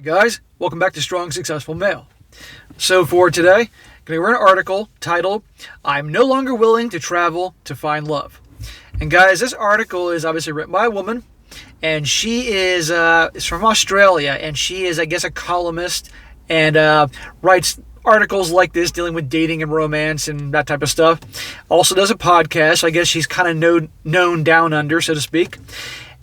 Guys, welcome back to Strong Successful Male. So for today, I'm going to read an article titled, I'm no longer willing to travel to find love. And guys, this article is obviously written by a woman, and she is from Australia, and she is, I guess, a columnist, and writes articles like this dealing with dating and romance and that type of stuff. Also does a podcast. I guess she's kind of known down under, so to speak.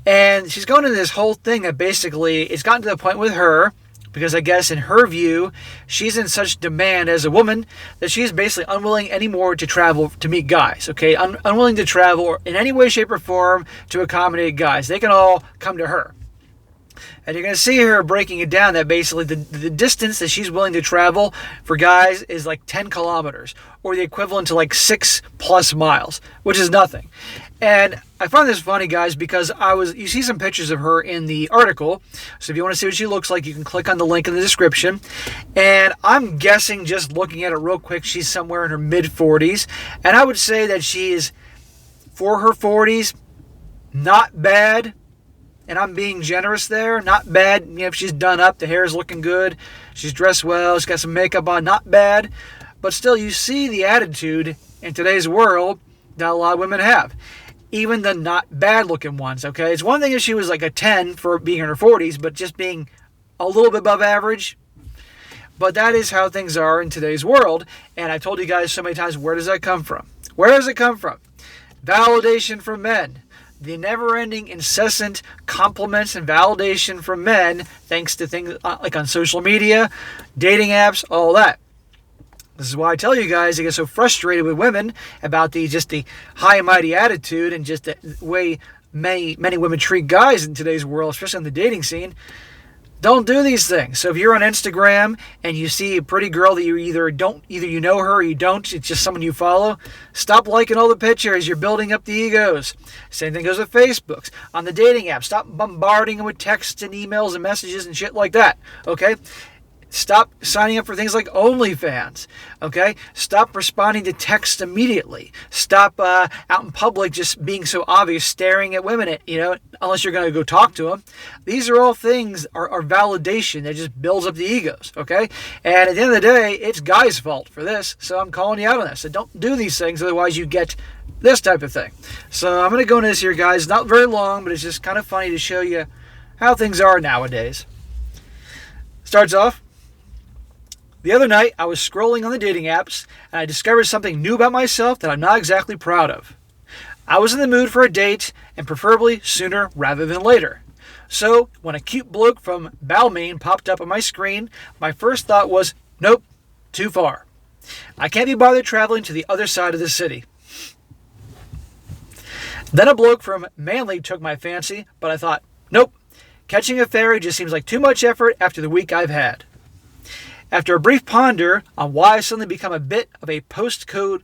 And she's going into this whole thing that basically it's gotten to the point with her, because I guess in her view, she's in such demand as a woman that she's basically unwilling anymore to travel to meet guys, okay? Unwilling to travel in any way, shape, or form to accommodate guys. They can all come to her. And you're going to see her breaking it down that basically the distance that she's willing to travel for guys is like 10 kilometers, or the equivalent to like 6+ miles, which is nothing. And I find this funny, guys, because you see some pictures of her in the article. So if you want to see what she looks like, you can click on the link in the description. And I'm guessing, just looking at it real quick, she's somewhere in her mid-40s. And I would say that she is, for her 40s, not bad. And I'm being generous there. Not bad. You know, if she's done up, the hair is looking good, she's dressed well, she's got some makeup on, not bad. But still, you see the attitude in today's world that a lot of women have. Even the not bad looking ones, okay? It's one thing if she was like a 10 for being in her 40s, but just being a little bit above average. But that is how things are in today's world. And I told you guys so many times, where does that come from? Where does it come from? Validation from men. The never-ending, incessant compliments and validation from men, thanks to things like on social media, dating apps, all that. This is why I tell you guys, I get so frustrated with women about the high and mighty attitude and just the way many women treat guys in today's world, especially in the dating scene. Don't do these things. So if you're on Instagram and you see a pretty girl that you either you know her or you don't, it's just someone you follow, stop liking all the pictures. You're building up the egos. Same thing goes with Facebook. On the dating app, stop bombarding them with texts and emails and messages and shit like that. Okay? Stop signing up for things like OnlyFans, okay? Stop responding to texts immediately. Stop out in public just being so obvious, staring at women, unless you're going to go talk to them. These are all things, are validation that just builds up the egos, okay? And at the end of the day, it's guys' fault for this, so I'm calling you out on this. So don't do these things, otherwise you get this type of thing. So I'm going to go into this here, guys. Not very long, but it's just kind of funny to show you how things are nowadays. Starts off, the other night, I was scrolling on the dating apps, and I discovered something new about myself that I'm not exactly proud of. I was in the mood for a date, and preferably sooner rather than later. So, when a cute bloke from Balmain popped up on my screen, my first thought was, nope, too far. I can't be bothered traveling to the other side of the city. Then a bloke from Manly took my fancy, but I thought, nope, catching a ferry just seems like too much effort after the week I've had. After a brief ponder on why I've suddenly become a bit of a postcode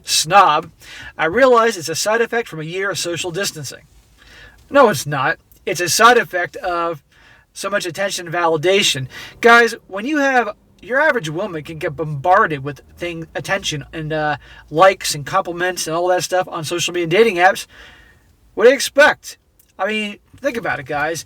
snob, I realized it's a side effect from a year of social distancing. No, it's not. It's a side effect of so much attention and validation. Guys, when you have your average woman can get bombarded with attention and likes and compliments and all that stuff on social media and dating apps, what do you expect? I mean, think about it, guys.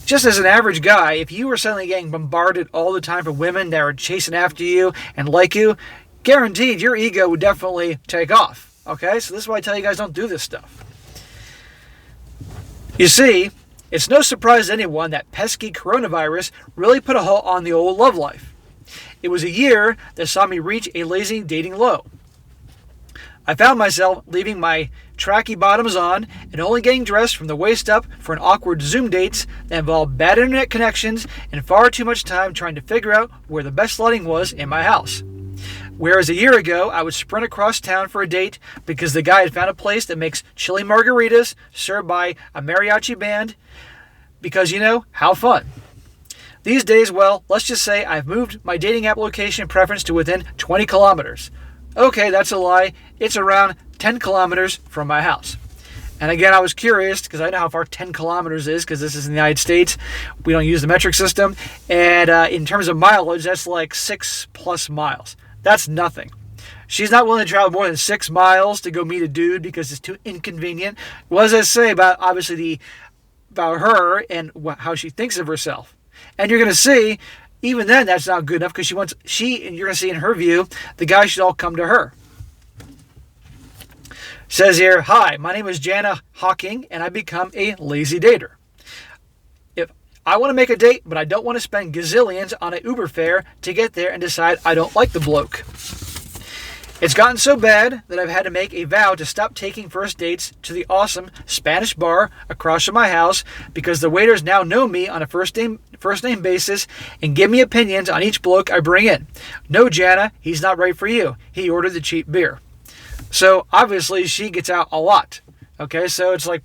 Just as an average guy, if you were suddenly getting bombarded all the time from women that are chasing after you and like you, guaranteed your ego would definitely take off. Okay? So this is why I tell you guys, don't do this stuff. You see, it's no surprise to anyone that pesky coronavirus really put a halt on the old love life. It was a year that saw me reach a lazy dating low. I found myself leaving my tracky bottoms on and only getting dressed from the waist up for an awkward Zoom dates that involved bad internet connections and far too much time trying to figure out where the best lighting was in my house. Whereas a year ago, I would sprint across town for a date because the guy had found a place that makes chili margaritas served by a mariachi band because, how fun. These days, well, let's just say I've moved my dating app location preference to within 20 kilometers. Okay, that's a lie. It's around 10 kilometers from my house. And again, I was curious because I know how far 10 kilometers is because this is in the United States. We don't use the metric system. And in terms of mileage, that's like 6+ miles. That's nothing. She's not willing to travel more than 6 miles to go meet a dude because it's too inconvenient. What does that say about, obviously, the about her and how she thinks of herself. And you're going to see, even then, that's not good enough because and you're going to see in her view, the guys should all come to her. Says here, hi, my name is Jana Hawking, and I become a lazy dater. If I want to make a date, but I don't want to spend gazillions on an Uber fare to get there and decide I don't like the bloke. It's gotten so bad that I've had to make a vow to stop taking first dates to the awesome Spanish bar across from my house because the waiters now know me on a first name basis and give me opinions on each bloke I bring in. No, Jana, he's not right for you. He ordered the cheap beer. So obviously she gets out a lot. Okay, so it's like,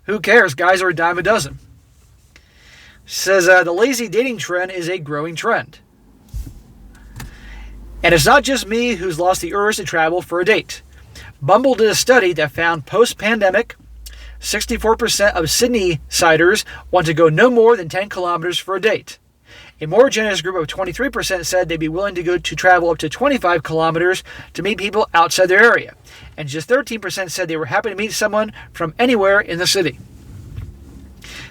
who cares? Guys are a dime a dozen. Says the lazy dating trend is a growing trend. And it's not just me who's lost the urge to travel for a date. Bumble did a study that found post-pandemic, 64% of Sydney-siders want to go no more than 10 kilometers for a date. A more generous group of 23% said they'd be willing to travel up to 25 kilometers to meet people outside their area. And just 13% said they were happy to meet someone from anywhere in the city.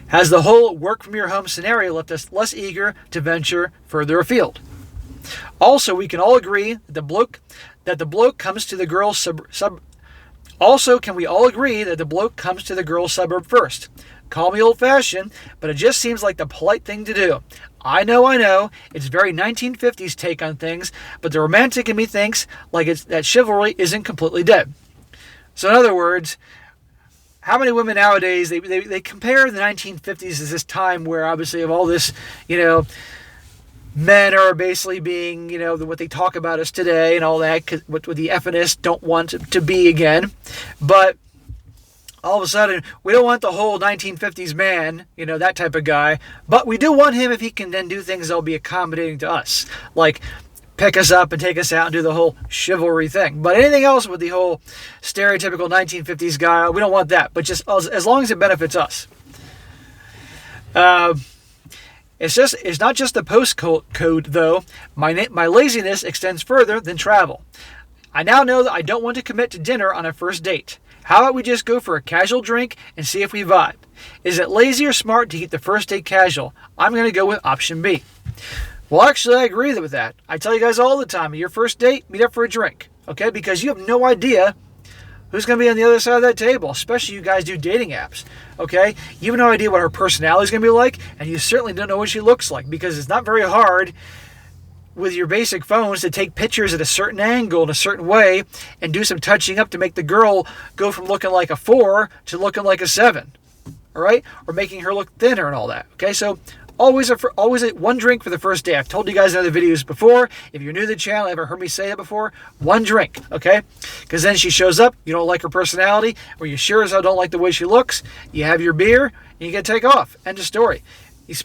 Has the whole work from your home scenario left us less eager to venture further afield? Also, we can all agree that the bloke comes to the girl's suburb first. Call me old-fashioned, but it just seems like the polite thing to do. I know, it's very 1950s take on things, but the romantic in me thinks that chivalry isn't completely dead. So in other words, how many women nowadays, they compare the 1950s as this time where obviously of all this, men are basically being, what they talk about us today and all that, what the feminists don't want to be again. But all of a sudden, we don't want the whole 1950s man, that type of guy. But we do want him if he can then do things that'll be accommodating to us. Like pick us up and take us out and do the whole chivalry thing. But anything else with the whole stereotypical 1950s guy, we don't want that. But just as long as it benefits us. It's not just the postcode, though. My laziness extends further than travel. I now know that I don't want to commit to dinner on a first date. How about we just go for a casual drink and see if we vibe? Is it lazy or smart to keep the first date casual? I'm going to go with option B. Well, actually, I agree with that. I tell you guys all the time, your first date, meet up for a drink. Okay? Because you have no idea who's going to be on the other side of that table, especially you guys do dating apps, okay? You have no idea what her personality is going to be like, and you certainly don't know what she looks like, because it's not very hard with your basic phones to take pictures at a certain angle in a certain way and do some touching up to make the girl go from looking like a 4 to looking like a 7, all right? Or making her look thinner and all that, okay? So always one drink for the first day. I've told you guys in other videos before. If you're new to the channel, ever heard me say that before? One drink, okay? Because then she shows up, you don't like her personality, or you sure as hell don't like the way she looks. You have your beer, and you get to take off. End of story. You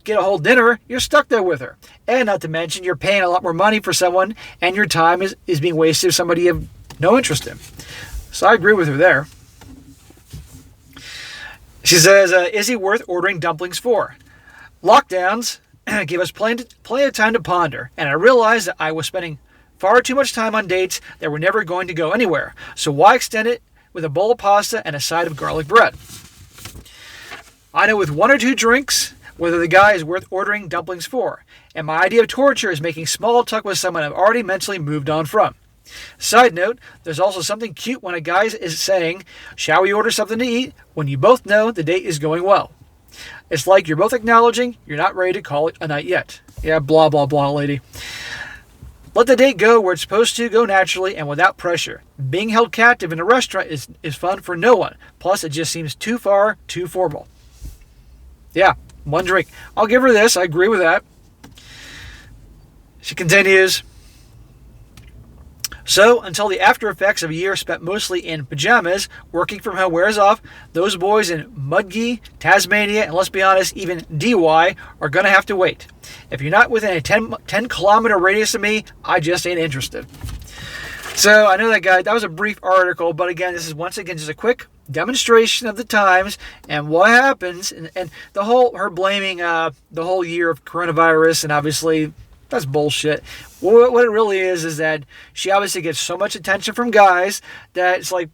get a whole dinner, you're stuck there with her. And not to mention, you're paying a lot more money for someone, and your time is being wasted with somebody you have no interest in. So I agree with her there. She says, is he worth ordering dumplings for? Lockdowns gave us plenty of time to ponder, and I realized that I was spending far too much time on dates that were never going to go anywhere. So why extend it with a bowl of pasta and a side of garlic bread? I know with 1 or 2 drinks whether the guy is worth ordering dumplings for, and my idea of torture is making small talk with someone I've already mentally moved on from. Side note, there's also something cute when a guy is saying, "Shall we order something to eat?" when you both know the date is going well. It's like you're both acknowledging you're not ready to call it a night yet. Yeah, blah, blah, blah, lady. Let the date go where it's supposed to go naturally and without pressure. Being held captive in a restaurant is fun for no one. Plus, it just seems too formal. Yeah, 1 drink. I'll give her this. I agree with that. She continues. So, until the after effects of a year spent mostly in pajamas, working from home wears off, those boys in Mudgee, Tasmania, and let's be honest, even DY, are going to have to wait. If you're not within a 10-kilometer radius of me, I just ain't interested. So, I know that was a brief article, but again, this is once again just a quick demonstration of the times and what happens, and her blaming the whole year of coronavirus, and obviously that's bullshit. What it really is that she obviously gets so much attention from guys that it's like,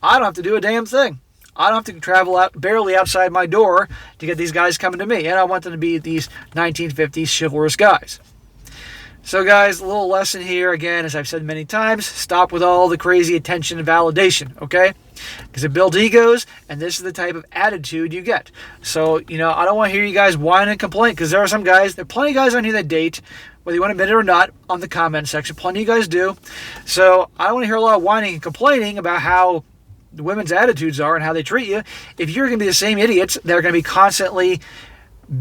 I don't have to do a damn thing. I don't have to travel out barely outside my door to get these guys coming to me. And I want them to be these 1950s chivalrous guys. So guys, a little lesson here, again, as I've said many times, stop with all the crazy attention and validation, okay? Because it builds egos, and this is the type of attitude you get. So, I don't want to hear you guys whine and complain, because there are plenty of guys on here that date, whether you want to admit it or not, on the comment section. Plenty of you guys do. So I don't want to hear a lot of whining and complaining about how the women's attitudes are and how they treat you. If you're going to be the same idiots that are going to be constantly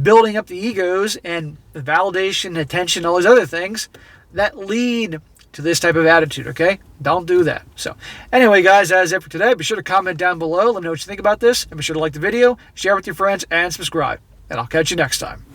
building up the egos and the validation, attention, all those other things that lead to this type of attitude, okay? Don't do that. So anyway, guys, that is it for today. Be sure to comment down below. Let me know what you think about this. And be sure to like the video, share with your friends, and subscribe. And I'll catch you next time.